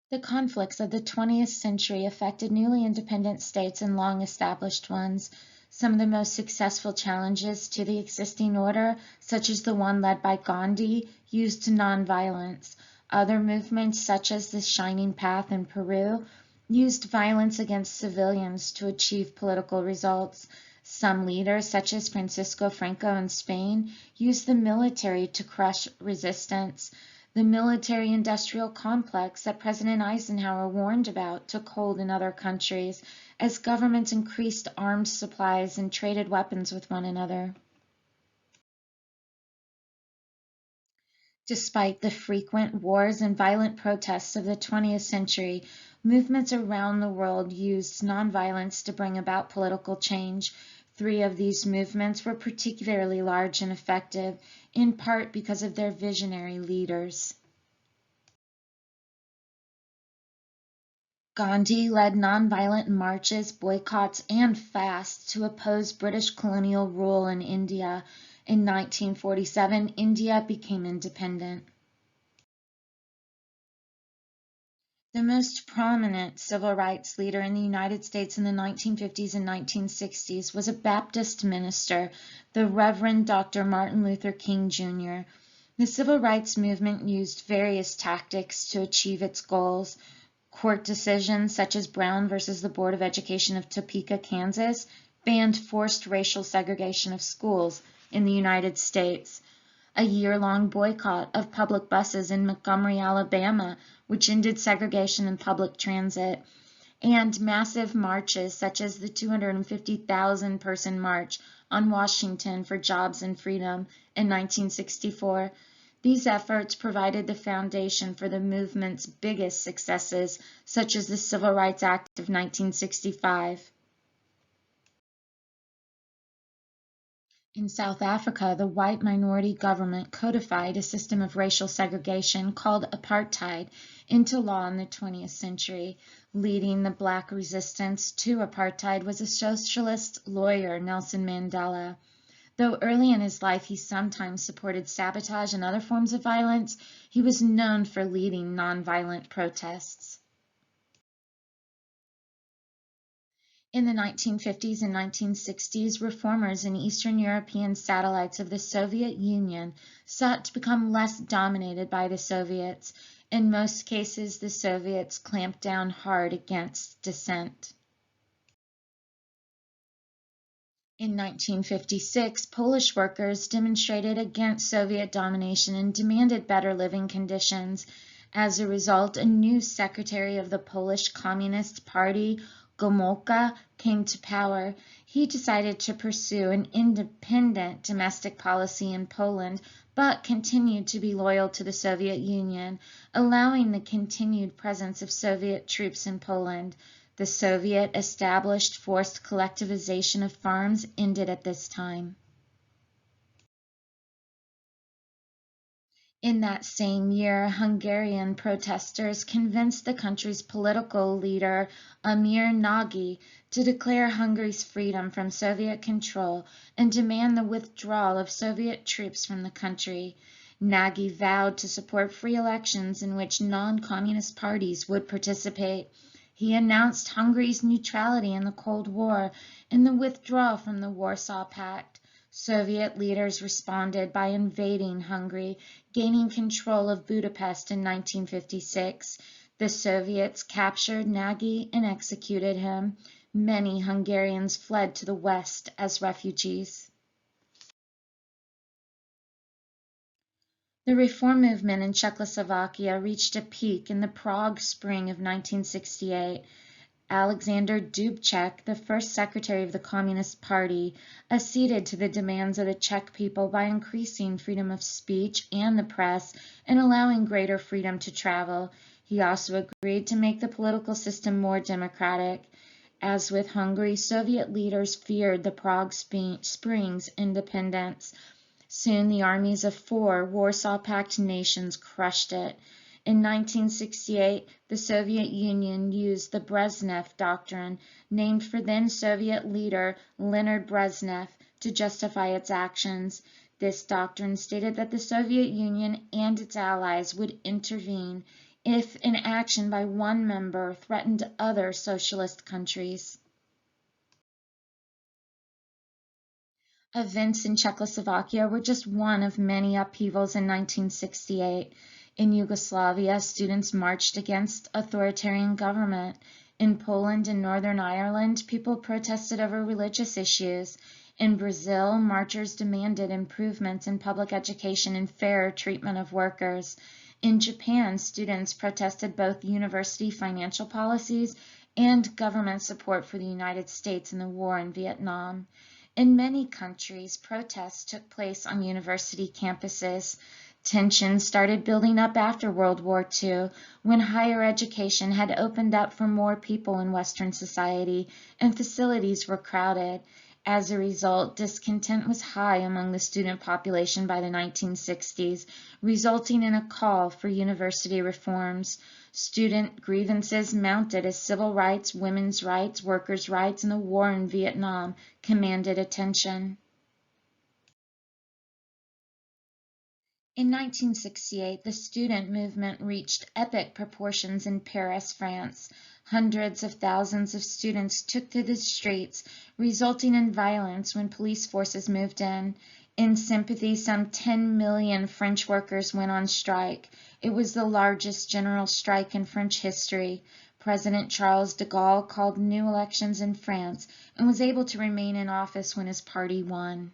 The conflicts of the 20th century affected newly independent states and long-established ones. Some of the most successful challenges to the existing order, such as the one led by Gandhi, used nonviolence. Other movements, such as the Shining Path in Peru, used violence against civilians to achieve political results. Some leaders, such as Francisco Franco in Spain, used the military to crush resistance. The military-industrial complex that President Eisenhower warned about took hold in other countries as governments increased arms supplies and traded weapons with one another. Despite the frequent wars and violent protests of the 20th century, movements around the world used nonviolence to bring about political change. Three of these movements were particularly large and effective, in part because of their visionary leaders. Gandhi led nonviolent marches, boycotts, and fasts to oppose British colonial rule in India. In 1947, India became independent. The most prominent civil rights leader in the United States in the 1950s and 1960s was a Baptist minister, the Reverend Dr. Martin Luther King Jr. The civil rights movement used various tactics to achieve its goals. Court decisions such as Brown versus the Board of Education of Topeka, Kansas, banned forced racial segregation of schools in the United States. A year-long boycott of public buses in Montgomery, Alabama, which ended segregation in public transit, and massive marches such as the 250,000 person March on Washington for Jobs and Freedom in 1964. These efforts provided the foundation for the movement's biggest successes, such as the Civil Rights Act of 1965. In South Africa, the white minority government codified a system of racial segregation called apartheid into law in the 20th century. Leading the black resistance to apartheid was a socialist lawyer, Nelson Mandela. Though early in his life he sometimes supported sabotage and other forms of violence, he was known for leading nonviolent protests. In the 1950s and 1960s, reformers in Eastern European satellites of the Soviet Union sought to become less dominated by the Soviets. In most cases, the Soviets clamped down hard against dissent. In 1956, Polish workers demonstrated against Soviet domination and demanded better living conditions. As a result, a new secretary of the Polish Communist Party, Gomulka, came to power. He decided to pursue an independent domestic policy in Poland, but continued to be loyal to the Soviet Union, allowing the continued presence of Soviet troops in Poland. The Soviet-established forced collectivization of farms ended at this time. In that same year, Hungarian protesters convinced the country's political leader, Amir Nagy, to declare Hungary's freedom from Soviet control and demand the withdrawal of Soviet troops from the country. Nagy vowed to support free elections in which non-communist parties would participate. He announced Hungary's neutrality in the Cold War and the withdrawal from the Warsaw Pact. Soviet leaders responded by invading Hungary, gaining control of Budapest in 1956. The Soviets captured Nagy and executed him. Many Hungarians fled to the West as refugees. The reform movement in Czechoslovakia reached a peak in the Prague Spring of 1968. Alexander Dubček, the first secretary of the Communist Party, acceded to the demands of the Czech people by increasing freedom of speech and the press and allowing greater freedom to travel. He also agreed to make the political system more democratic. As with Hungary, Soviet leaders feared the Prague Spring's independence. Soon the armies of four Warsaw Pact nations crushed it. In 1968, the Soviet Union used the Brezhnev Doctrine, named for then Soviet leader Leonid Brezhnev, to justify its actions. This doctrine stated that the Soviet Union and its allies would intervene if an action by one member threatened other socialist countries. Events in Czechoslovakia were just one of many upheavals in 1968. In Yugoslavia, students marched against authoritarian government. In Poland and Northern Ireland, people protested over religious issues. In Brazil, marchers demanded improvements in public education and fair treatment of workers. In Japan, students protested both university financial policies and government support for the United States in the war in Vietnam. In many countries, protests took place on university campuses. Tensions started building up after World War II, when higher education had opened up for more people in Western society and facilities were crowded. As a result, discontent was high among the student population by the 1960s, resulting in a call for university reforms. Student grievances mounted as civil rights, women's rights, workers' rights, and the war in Vietnam commanded attention. In 1968, the student movement reached epic proportions in Paris, France. Hundreds of thousands of students took to the streets, resulting in violence when police forces moved in. In sympathy, some 10 million French workers went on strike. It was the largest general strike in French history. President Charles de Gaulle called new elections in France and was able to remain in office when his party won.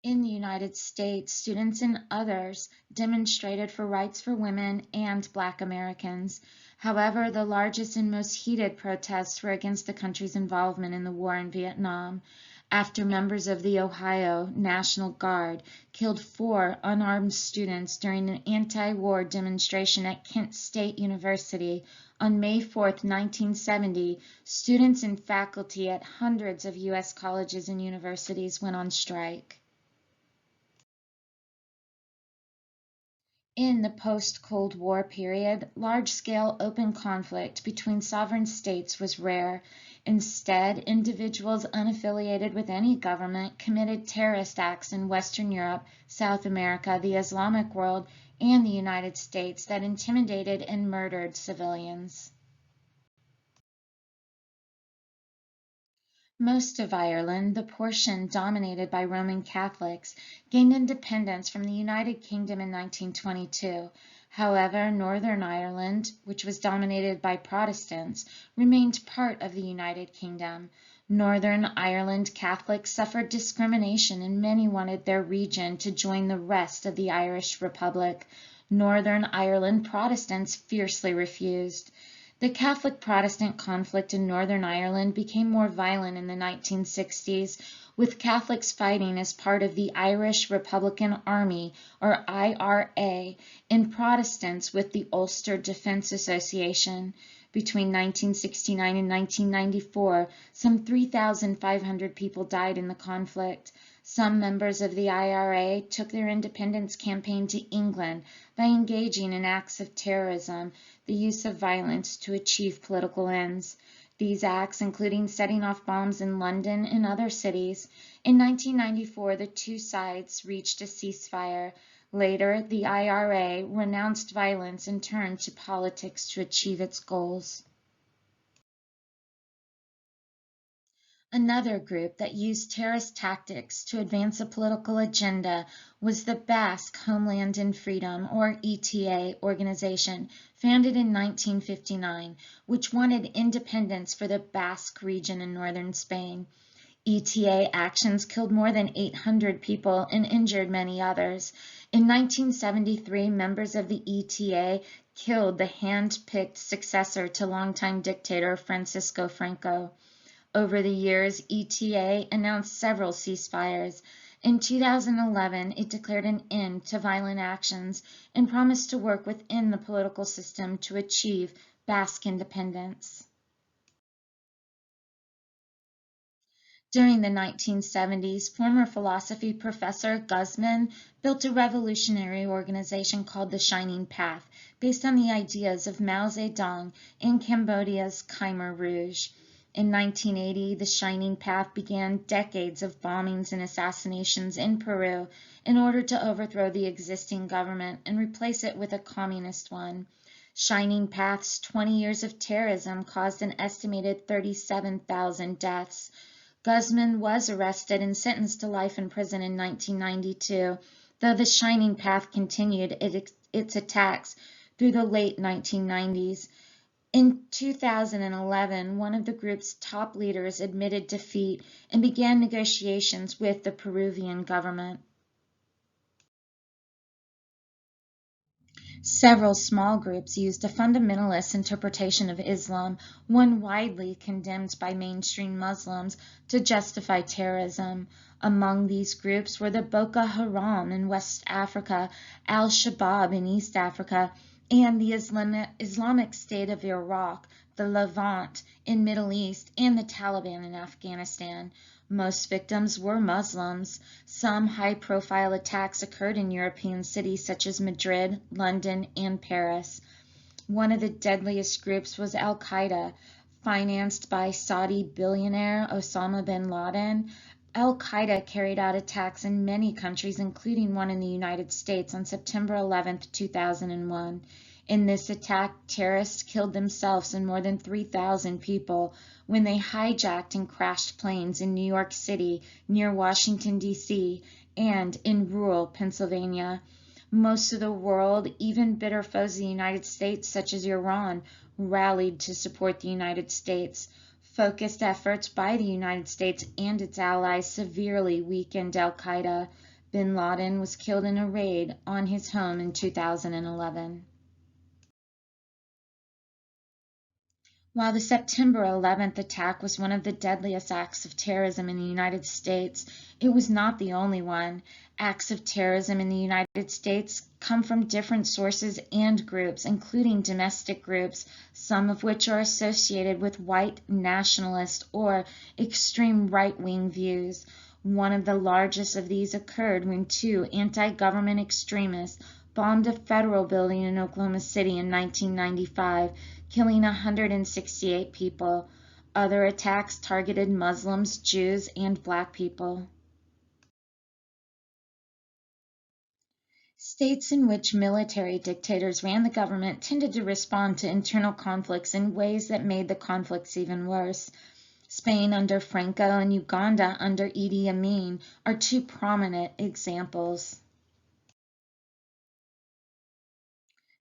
In the United States, students and others demonstrated for rights for women and Black Americans. However, the largest and most heated protests were against the country's involvement in the war in Vietnam. After members of the Ohio National Guard killed 4 unarmed students during an anti-war demonstration at Kent State University on May 4, 1970, students and faculty at hundreds of U.S. colleges and universities went on strike. In the post-Cold War period, large-scale open conflict between sovereign states was rare. Instead, individuals unaffiliated with any government committed terrorist acts in Western Europe, South America, the Islamic world, and the United States that intimidated and murdered civilians. Most of Ireland, the portion dominated by Roman Catholics, gained independence from the United Kingdom in 1922. However, Northern Ireland, which was dominated by Protestants, remained part of the United Kingdom. Northern Ireland Catholics suffered discrimination and many wanted their region to join the rest of the Irish Republic. Northern Ireland Protestants fiercely refused. The Catholic-Protestant conflict in Northern Ireland became more violent in the 1960s, with Catholics fighting as part of the Irish Republican Army, or IRA, and Protestants with the Ulster Defence Association. Between 1969 and 1994, some 3,500 people died in the conflict. Some members of the IRA took their independence campaign to England by engaging in acts of terrorism, the use of violence to achieve political ends. These acts, including setting off bombs in London and other cities. In 1994, the two sides reached a ceasefire. Later, the IRA renounced violence and turned to politics to achieve its goals. Another group that used terrorist tactics to advance a political agenda was the Basque Homeland and Freedom, or ETA, organization, founded in 1959, which wanted independence for the Basque region in northern Spain. ETA actions killed more than 800 people and injured many others. In 1973, members of the ETA killed the hand-picked successor to longtime dictator Francisco Franco. Over the years, ETA announced several ceasefires. In 2011, it declared an end to violent actions and promised to work within the political system to achieve Basque independence. During the 1970s, former philosophy professor Guzman built a revolutionary organization called the Shining Path, based on the ideas of Mao Zedong in Cambodia's Khmer Rouge. In 1980, the Shining Path began decades of bombings and assassinations in Peru in order to overthrow the existing government and replace it with a communist one. Shining Path's 20 years of terrorism caused an estimated 37,000 deaths. Guzman was arrested and sentenced to life in prison in 1992, though the Shining Path continued its attacks through the late 1990s. In 2011, one of the group's top leaders admitted defeat and began negotiations with the Peruvian government. Several small groups used a fundamentalist interpretation of Islam, one widely condemned by mainstream Muslims, to justify terrorism. Among these groups were the Boko Haram in West Africa, Al-Shabaab in East Africa, and the Islamic State of Iraq, the Levant in Middle East, and the Taliban in Afghanistan. Most victims were Muslims. Some high-profile attacks occurred in European cities such as Madrid, London, and Paris. One of the deadliest groups was Al-Qaeda, financed by Saudi billionaire Osama bin Laden. Al-Qaeda carried out attacks in many countries, including one in the United States on September 11, 2001. In this attack, terrorists killed themselves and more than 3,000 people when they hijacked and crashed planes in New York City, near Washington, D.C., and in rural Pennsylvania. Most of the world, even bitter foes of the United States, such as Iran, rallied to support the United States. Focused efforts by the United States and its allies severely weakened Al-Qaeda. Bin Laden was killed in a raid on his home in 2011. While the September 11th attack was one of the deadliest acts of terrorism in the United States, it was not the only one. Acts of terrorism in the United States come from different sources and groups, including domestic groups, some of which are associated with white nationalist or extreme right-wing views. One of the largest of these occurred when two anti-government extremists bombed a federal building in Oklahoma City in 1995, killing 168 people. Other attacks targeted Muslims, Jews, and Black people. States in which military dictators ran the government tended to respond to internal conflicts in ways that made the conflicts even worse. Spain under Franco and Uganda under Idi Amin are two prominent examples.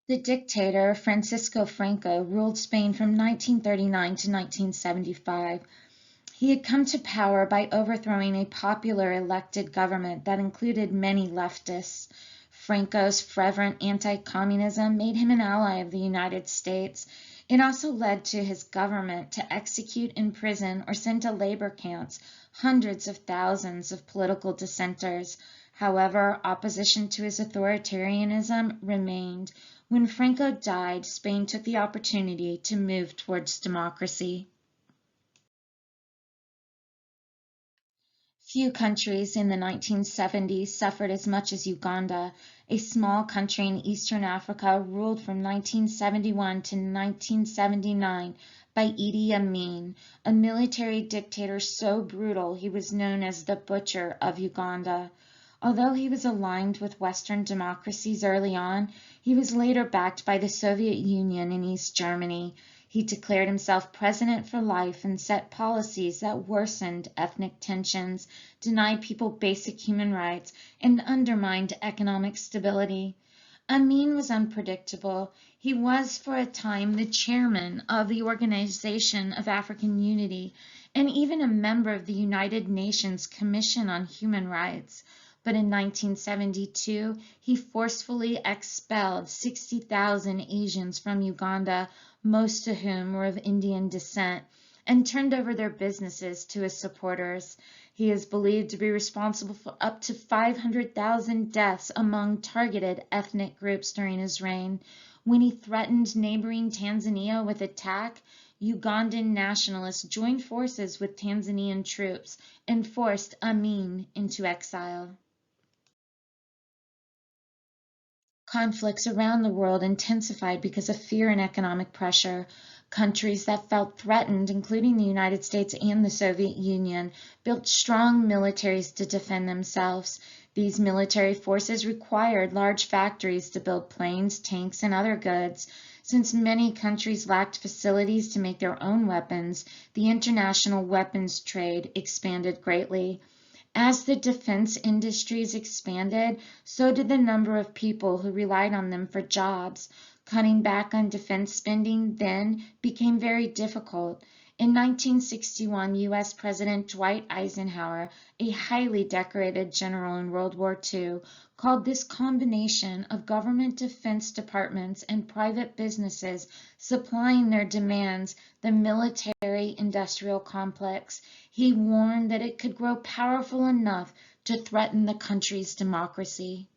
The dictator Francisco Franco ruled Spain from 1939 to 1975. He had come to power by overthrowing a popular elected government that included many leftists. Franco's fervent anti-communism made him an ally of the United States. It also led to his government to execute, imprison, or send to labor camps hundreds of thousands of political dissenters. However, opposition to his authoritarianism remained. When Franco died, Spain took the opportunity to move towards democracy. Few countries in the 1970s suffered as much as Uganda, a small country in eastern Africa ruled from 1971 to 1979 by Idi Amin, a military dictator so brutal he was known as the Butcher of Uganda. Although he was aligned with Western democracies early on, he was later backed by the Soviet Union and East Germany. He declared himself president for life and set policies that worsened ethnic tensions, denied people basic human rights, and undermined economic stability. Amin was unpredictable. He was for a time the chairman of the Organization of African Unity and even a member of the United Nations Commission on Human Rights. But in 1972, he forcefully expelled 60,000 Asians from Uganda, most of whom were of Indian descent, and turned over their businesses to his supporters. He is believed to be responsible for up to 500,000 deaths among targeted ethnic groups during his reign. When he threatened neighboring Tanzania with attack, Ugandan nationalists joined forces with Tanzanian troops and forced Amin into exile. Conflicts around the world intensified because of fear and economic pressure. Countries that felt threatened, including the United States and the Soviet Union, built strong militaries to defend themselves. These military forces required large factories to build planes, tanks, and other goods. Since many countries lacked facilities to make their own weapons, the international weapons trade expanded greatly. As the defense industries expanded, so did the number of people who relied on them for jobs. Cutting back on defense spending then became very difficult. In 1961, U.S. President Dwight Eisenhower, a highly decorated general in World War II, called this combination of government defense departments and private businesses supplying their demands the military-industrial complex. He warned that it could grow powerful enough to threaten the country's democracy.